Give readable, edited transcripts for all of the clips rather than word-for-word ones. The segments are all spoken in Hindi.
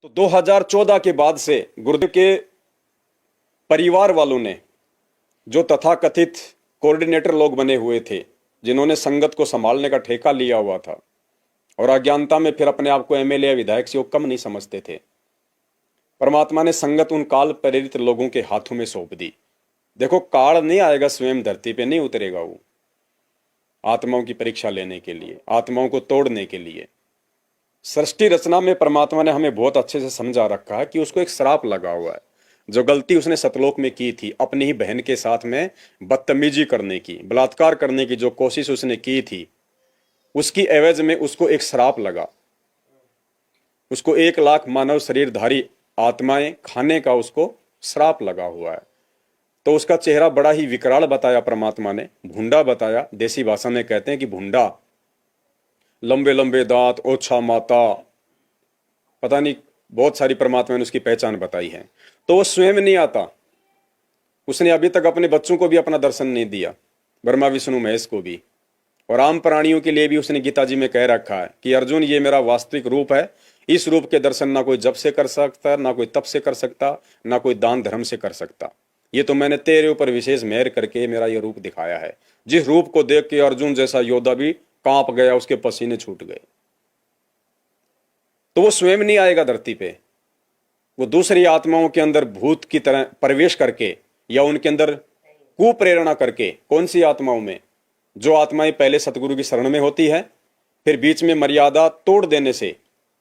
तो 2014 के बाद से गुरुदेव के परिवार वालों ने, जो तथाकथित कोऑर्डिनेटर लोग बने हुए थे, जिन्होंने संगत को संभालने का ठेका लिया हुआ था और अज्ञानता में फिर अपने आप को एमएलए या विधायक से वो कम नहीं समझते थे, परमात्मा ने संगत उन काल प्रेरित लोगों के हाथों में सौंप दी। देखो, काल नहीं आएगा, स्वयं धरती पे नहीं उतरेगा, वो आत्माओं की परीक्षा लेने के लिए, आत्माओं को तोड़ने के लिए। सृष्टि रचना में परमात्मा ने हमें बहुत अच्छे से समझा रखा है कि उसको एक श्राप लगा हुआ है। जो गलती उसने सतलोक में की थी, अपनी ही बहन के साथ में बदतमीजी करने की, बलात्कार करने की जो कोशिश उसने की थी, उसकी एवज में उसको एक श्राप लगा। उसको 1 लाख मानव शरीरधारी आत्माएं खाने का उसको श्राप लगा हुआ है। तो उसका चेहरा बड़ा ही विकराल बताया परमात्मा ने, भूंडा बताया। देसी भाषा में कहते हैं कि भूंडा, लंबे लंबे दांत, ओछा माता, पता नहीं बहुत सारी परमात्मा ने उसकी पहचान बताई है। तो वो स्वयं नहीं आता, उसने अभी तक अपने बच्चों को भी अपना दर्शन नहीं दिया, ब्रह्मा विष्णु महेश को भी, और आम प्राणियों के लिए भी उसने गीता जी में कह रखा है कि अर्जुन, ये मेरा वास्तविक रूप है, इस रूप के दर्शन ना कोई जप से कर सकता, ना कोई तप से कर सकता, ना कोई दान धर्म से कर सकता। ये तो मैंने तेरे ऊपर विशेष मेहर करके मेरा ये रूप दिखाया है। जिस रूप को देख के अर्जुन जैसा योद्धा भी कांप गया, उसके पसीने छूट गए। तो वो स्वयं नहीं आएगा धरती पे, वो दूसरी आत्माओं के अंदर भूत की तरह प्रवेश करके या उनके अंदर कुप्रेरणा करके। कौन सी आत्माओं में? जो आत्माएं पहले सतगुरु की शरण में होती है, फिर बीच में मर्यादा तोड़ देने से,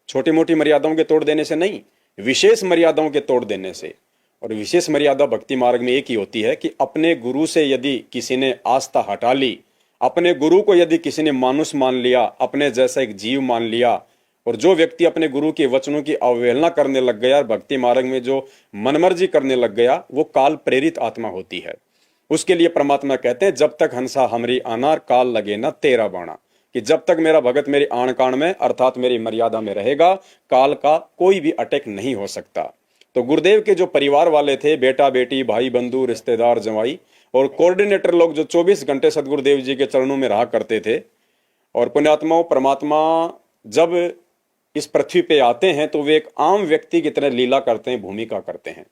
छोटी मोटी मर्यादाओं के तोड़ देने से नहीं, विशेष मर्यादाओं के तोड़ देने से। और विशेष मर्यादा भक्ति मार्ग में एक ही होती है कि अपने गुरु से यदि किसी ने आस्था हटा ली, अपने गुरु को यदि किसी ने मानुष मान लिया, अपने जैसा एक जीव मान लिया, और जो व्यक्ति अपने गुरु के वचनों की अवहेलना करने लग गया, भक्ति मार्ग में जो मनमर्जी करने लग गया, वो काल प्रेरित आत्मा होती है। उसके लिए परमात्मा कहते हैं, जब तक हंसा हमरी आनार, काल लगे ना तेरा बाणा। कि जब तक मेरा भगत मेरी आण कान में अर्थात मेरी मर्यादा में रहेगा, काल का कोई भी अटैक नहीं हो सकता। तो गुरुदेव के जो परिवार वाले थे, बेटा बेटी, भाई बंधु, रिश्तेदार, जवाई और कोऑर्डिनेटर लोग, जो 24 घंटे सदगुरुदेव जी के चरणों में रहा करते थे, और पुण्यात्माओं, परमात्मा जब इस पृथ्वी पे आते हैं तो वे एक आम व्यक्ति की तरह लीला करते हैं, भूमिका करते हैं।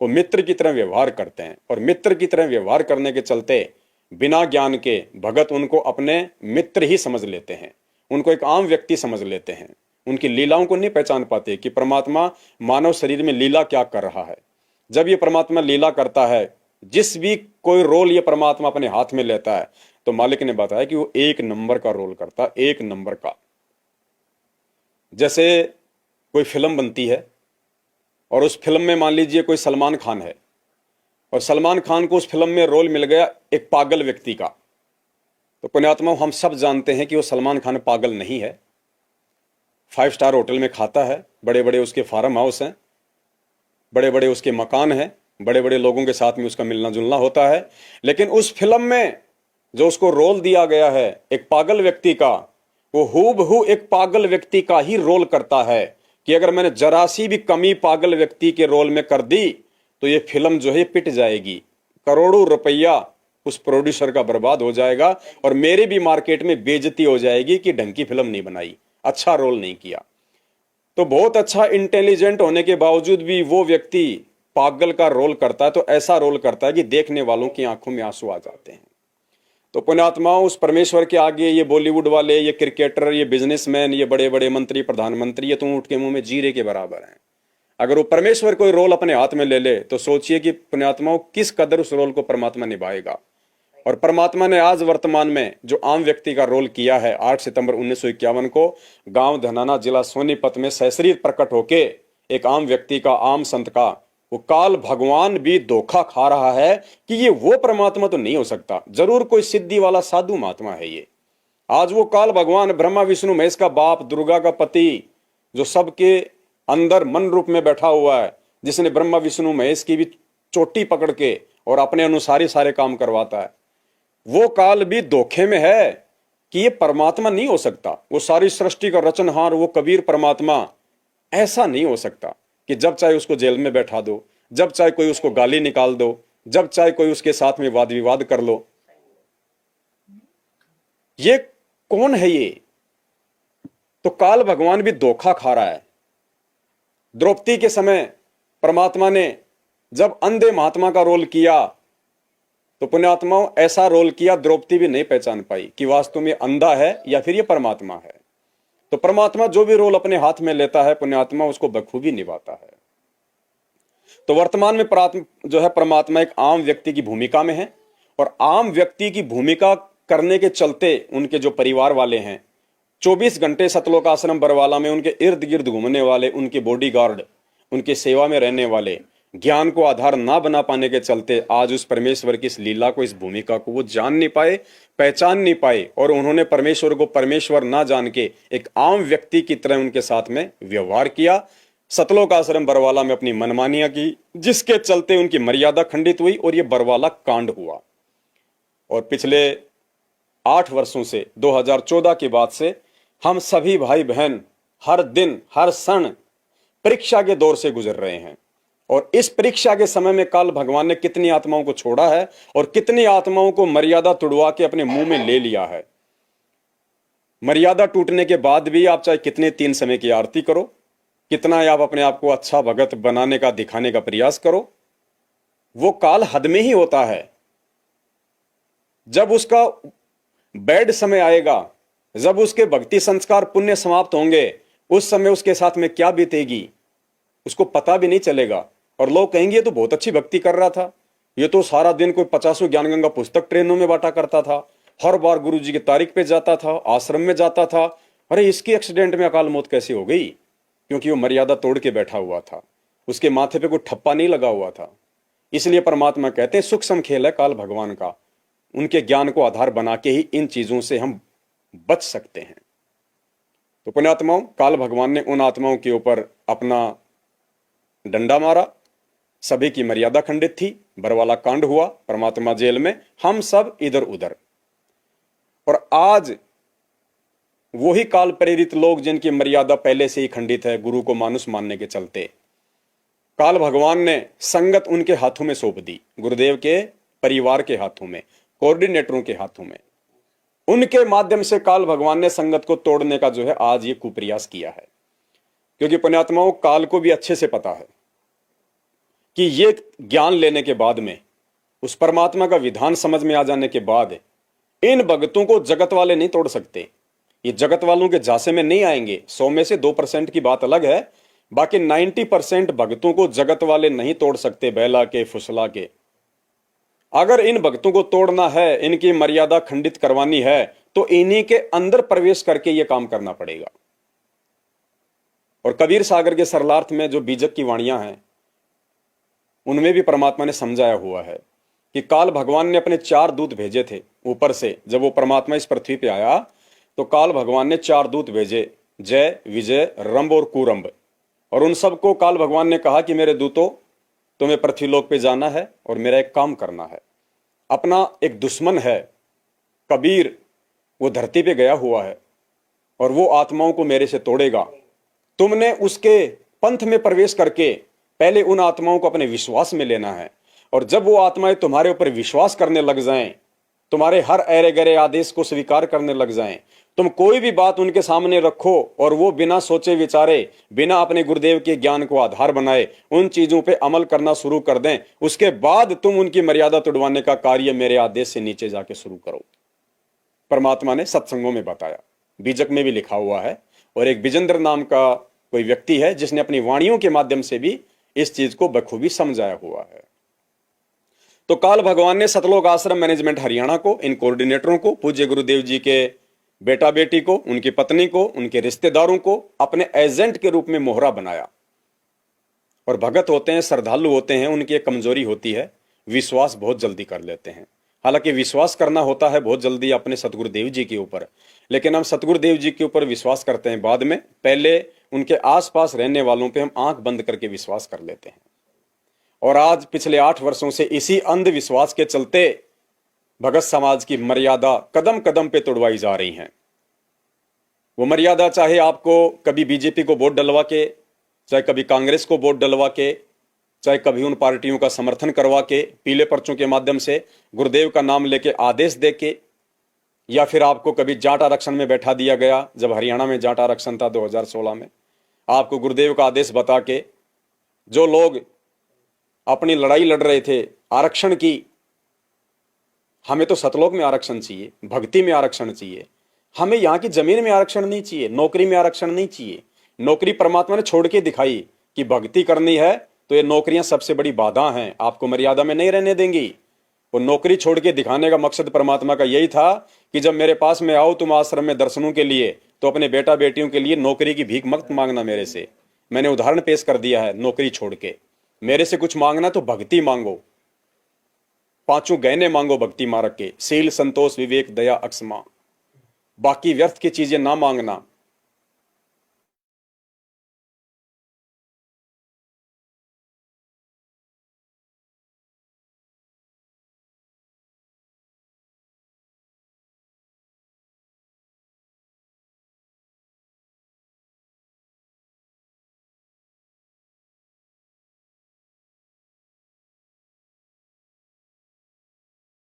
वो मित्र की तरह व्यवहार करते हैं, और मित्र की तरह व्यवहार करने के चलते बिना ज्ञान के भगत उनको अपने मित्र ही समझ लेते हैं, उनको एक आम व्यक्ति समझ लेते हैं। उनकी लीलाओं को नहीं पहचान पाते कि परमात्मा मानव शरीर में लीला क्या कर रहा है। जब ये परमात्मा लीला करता है, जिस भी कोई रोल ये परमात्मा अपने हाथ में लेता है, तो मालिक ने बताया कि वो 1 नंबर का रोल करता है, 1 नंबर का। जैसे कोई फिल्म बनती है और उस फिल्म में मान लीजिए कोई सलमान खान है, और सलमान खान को उस फिल्म में रोल मिल गया एक पागल व्यक्ति का, तो पुण्यात्मा, हम सब जानते हैं कि वो सलमान खान पागल नहीं है। 5 स्टार होटल में खाता है, बड़े बड़े उसके फार्म हाउस हैं, बड़े बड़े उसके मकान हैं, बड़े बड़े लोगों के साथ में उसका मिलना जुलना होता है। लेकिन उस फिल्म में जो उसको रोल दिया गया है एक पागल व्यक्ति का, वो हूबहू एक पागल व्यक्ति का ही रोल करता है। कि अगर मैंने जरा सी भी कमी पागल व्यक्ति के रोल में कर दी तो ये फिल्म जो है पिट जाएगी, करोड़ों रुपया उस प्रोड्यूसर का बर्बाद हो जाएगा, और मेरे भी मार्केट में बेइज्जती हो जाएगी कि ढंग की फिल्म नहीं बनाई, अच्छा रोल नहीं किया। तो बहुत अच्छा इंटेलिजेंट होने के बावजूद भी वो व्यक्ति पागल का रोल करता है, तो ऐसा रोल करता है कि देखने वालों की आंखों में आंसू आ जाते हैं। तो पुण्यात्माओं, उस परमेश्वर के आगे ये बॉलीवुड वाले, ये क्रिकेटर, ये बिजनेसमैन, ये बड़े बड़े मंत्री, प्रधानमंत्री, ये तो ऊंट के मुंह में जीरे के बराबर हैं। अगर वो परमेश्वर कोई रोल अपने हाथ में ले ले तो सोचिए कि पुण्यात्माओं किस कदर उस रोल को परमात्मा निभाएगा। और परमात्मा ने आज वर्तमान में जो आम व्यक्ति का रोल किया है, 8 सितंबर 1951 को गांव धनाना, जिला सोनीपत में सशरीर प्रकट होके एक आम व्यक्ति का, आम संत का, वो काल भगवान भी धोखा खा रहा है कि ये वो परमात्मा तो नहीं हो सकता, जरूर कोई सिद्धि वाला साधु महात्मा है ये। आज वो काल भगवान ब्रह्मा विष्णु महेश का बाप, दुर्गा का पति, जो सबके अंदर मन रूप में बैठा हुआ है, जिसने ब्रह्मा विष्णु महेश की भी चोटी पकड़ के और अपने अनुसार ही सारे काम करवाता है, वो काल भी धोखे में है कि ये परमात्मा नहीं हो सकता। वो सारी सृष्टि का रचनहार, वो कबीर परमात्मा ऐसा नहीं हो सकता कि जब चाहे उसको जेल में बैठा दो, जब चाहे कोई उसको गाली निकाल दो, जब चाहे कोई उसके साथ में वाद विवाद कर लो। ये कौन है ये? तो काल भगवान भी धोखा खा रहा है। द्रौपदी के समय परमात्मा ने जब अंधे महात्मा का रोल किया तो पुण्यात्माओं ऐसा रोल किया द्रौपदी भी नहीं पहचान पाई कि वास्तव में अंधा है या फिर ये परमात्मा है। तो परमात्मा जो भी रोल अपने हाथ में लेता है पुण्यात्मा उसको बखूबी निभाता है। तो वर्तमान में जो है परमात्मा एक आम व्यक्ति की भूमिका में है, और आम व्यक्ति की भूमिका करने के चलते उनके जो परिवार वाले हैं 24 घंटे सतलोक आश्रम बरवाला में उनके इर्द गिर्द घूमने वाले, उनके बॉडीगार्ड, उनकी सेवा में रहने वाले, ज्ञान को आधार ना बना पाने के चलते आज उस परमेश्वर की इस लीला को, इस भूमिका को वो जान नहीं पाए, पहचान नहीं पाए, और उन्होंने परमेश्वर को परमेश्वर ना जान के एक आम व्यक्ति की तरह उनके साथ में व्यवहार किया। सतलोक आश्रम बरवाला में अपनी मनमानियां की, जिसके चलते उनकी मर्यादा खंडित हुई और ये बरवाला कांड हुआ। और पिछले 8 वर्षों से 2014 के बाद से हम सभी भाई बहन हर दिन हर क्षण परीक्षा के दौर से गुजर रहे हैं, और इस परीक्षा के समय में काल भगवान ने कितनी आत्माओं को छोड़ा है और कितनी आत्माओं को मर्यादा तुड़वा के अपने मुंह में ले लिया है। मर्यादा टूटने के बाद भी आप चाहे कितने 3 समय की आरती करो, कितना आप अपने आप को अच्छा भगत बनाने का, दिखाने का प्रयास करो, वो काल हद में ही होता है। जब उसका बैड समय आएगा, जब उसके भक्ति संस्कार पुण्य समाप्त होंगे, उस समय उसके साथ में क्या बीतेगी उसको पता भी नहीं चलेगा। और लोग कहेंगे ये तो बहुत अच्छी भक्ति कर रहा था, ये तो सारा दिन कोई 50 ज्ञान गंगा पुस्तक ट्रेनों में बांटा करता था, हर बार गुरु जी की तारीख पे जाता था, आश्रम में जाता था, अरे इसकी एक्सीडेंट में अकाल मौत कैसे हो गई? क्योंकि वो मर्यादा तोड़ के बैठा हुआ था, उसके माथे पे कोई ठप्पा नहीं लगा हुआ था। इसलिए परमात्मा कहते हैं सूक्ष्म खेल है काल भगवान का, उनके ज्ञान को आधार बना के ही इन चीजों से हम बच सकते हैं। तो पुण्यात्माओं, काल भगवान ने उन आत्माओं के ऊपर अपना डंडा मारा, सभी की मर्यादा खंडित थी, बरवाला कांड हुआ, परमात्मा जेल में, हम सब इधर उधर। और आज वही काल प्रेरित लोग जिनकी मर्यादा पहले से ही खंडित है गुरु को मानुष मानने के चलते, काल भगवान ने संगत उनके हाथों में सौंप दी, गुरुदेव के परिवार के हाथों में, कोऑर्डिनेटरों के हाथों में। उनके माध्यम से काल भगवान ने संगत को तोड़ने का जो है आज ये कुप्रयास किया है। क्योंकि पुण्यात्माओं, काल को भी अच्छे से पता है कि ये ज्ञान लेने के बाद में, उस परमात्मा का विधान समझ में आ जाने के बाद, इन भगतों को जगत वाले नहीं तोड़ सकते। ये जगत वालों के झांसे में नहीं आएंगे। 100 में से 2% की बात अलग है, बाकी 90% भक्तों को जगत वाले नहीं तोड़ सकते, बहला के फुसला के। अगर इन भक्तों को तोड़ना है, इनकी मर्यादा खंडित करवानी है, तो इन्हीं के अंदर प्रवेश करके यह काम करना पड़ेगा। और कबीर सागर के सरलार्थ में जो बीजक की वाणियां हैं, उनमें भी परमात्मा ने समझाया हुआ है कि काल भगवान ने अपने 4 दूत भेजे थे ऊपर से। जब वो परमात्मा इस पृथ्वी पे आया तो काल भगवान ने 4 दूत भेजे, जय, विजय, रंभ और कुरंभ। और उन सबको काल भगवान ने कहा कि मेरे दूतों, तुम्हें पृथ्वीलोक पे जाना है और मेरा एक काम करना है। अपना एक दुश्मन है कबीर, वो धरती पे गया हुआ है और वो आत्माओं को मेरे से तोड़ेगा। तुमने उसके पंथ में प्रवेश करके पहले उन आत्माओं को अपने विश्वास में लेना है, और जब वो आत्माएं तुम्हारे ऊपर विश्वास करने लग जाएं, तुम्हारे हर अरे गरे आदेश को स्वीकार करने लग जाएं, तुम कोई भी बात उनके सामने रखो और वो बिना सोचे विचारे, बिना अपने गुरुदेव के ज्ञान को आधार बनाए उन चीजों पे अमल करना शुरू कर दें, उसके बाद तुम उनकी मर्यादा तुड़वाने का कार्य मेरे आदेश से नीचे जाके शुरू करो। परमात्मा ने सत्संगों में बताया, बीजक में भी लिखा हुआ है। और एक विजेंद्र नाम का कोई व्यक्ति है जिसने अपनी वाणियों के माध्यम से भी इस चीज को बखूबी समझाया हुआ है। तो काल भगवान ने सतलोक आश्रम मैनेजमेंट हरियाणा को, इन कोऑर्डिनेटरों को, पूज्य गुरुदेव जी के बेटा बेटी को, उनकी पत्नी को, उनके रिश्तेदारों को अपने एजेंट के रूप में मोहरा बनाया। और भगत होते हैं, श्रद्धालु होते हैं, उनकी एक कमजोरी होती है, विश्वास बहुत जल्दी कर लेते हैं। हालांकि विश्वास करना होता है बहुत जल्दी अपने सतगुरुदेव जी के ऊपर, लेकिन हम सतगुरुदेव जी के ऊपर विश्वास करते हैं बाद में, पहले उनके आसपास रहने वालों पे हम आंख बंद करके विश्वास कर लेते हैं। और आज पिछले 8 वर्षों से इसी अंधविश्वास के चलते भगत समाज की मर्यादा कदम कदम पे तोड़वाई जा रही हैं। वो मर्यादा चाहे आपको कभी बीजेपी को वोट डलवा के, चाहे कभी कांग्रेस को वोट डलवा के, चाहे कभी उन पार्टियों का समर्थन करवा के, पीले पर्चों के माध्यम से गुरुदेव का नाम लेके आदेश दे के, या फिर आपको कभी जाट आरक्षण में बैठा दिया गया, जब हरियाणा में जाट आरक्षण था 2016 में, आपको गुरुदेव का आदेश बता के जो लोग अपनी लड़ाई लड़ रहे थे आरक्षण की, हमें तो सतलोक में आरक्षण चाहिए, भक्ति में आरक्षण चाहिए, हमें यहाँ की जमीन में आरक्षण नहीं चाहिए, नौकरी में आरक्षण नहीं चाहिए। नौकरी परमात्मा ने छोड़ के दिखाई कि भक्ति करनी है तो ये नौकरियां सबसे बड़ी बाधा हैं, आपको मर्यादा में नहीं रहने देंगी। वो नौकरी छोड़ के दिखाने का मकसद परमात्मा का यही था कि जब मेरे पास में आओ तुम आश्रम में दर्शनों के लिए, तो अपने बेटा बेटियों के लिए नौकरी की भीख मत मांगना मेरे से। मैंने उदाहरण पेश कर दिया है, नौकरी छोड़ के मेरे से कुछ मांगना तो भक्ति मांगो, पांचों गहने मांगो भक्ति मार्ग के, शील संतोष विवेक दया अक्षमा, बाकी व्यर्थ की चीजें ना मांगना।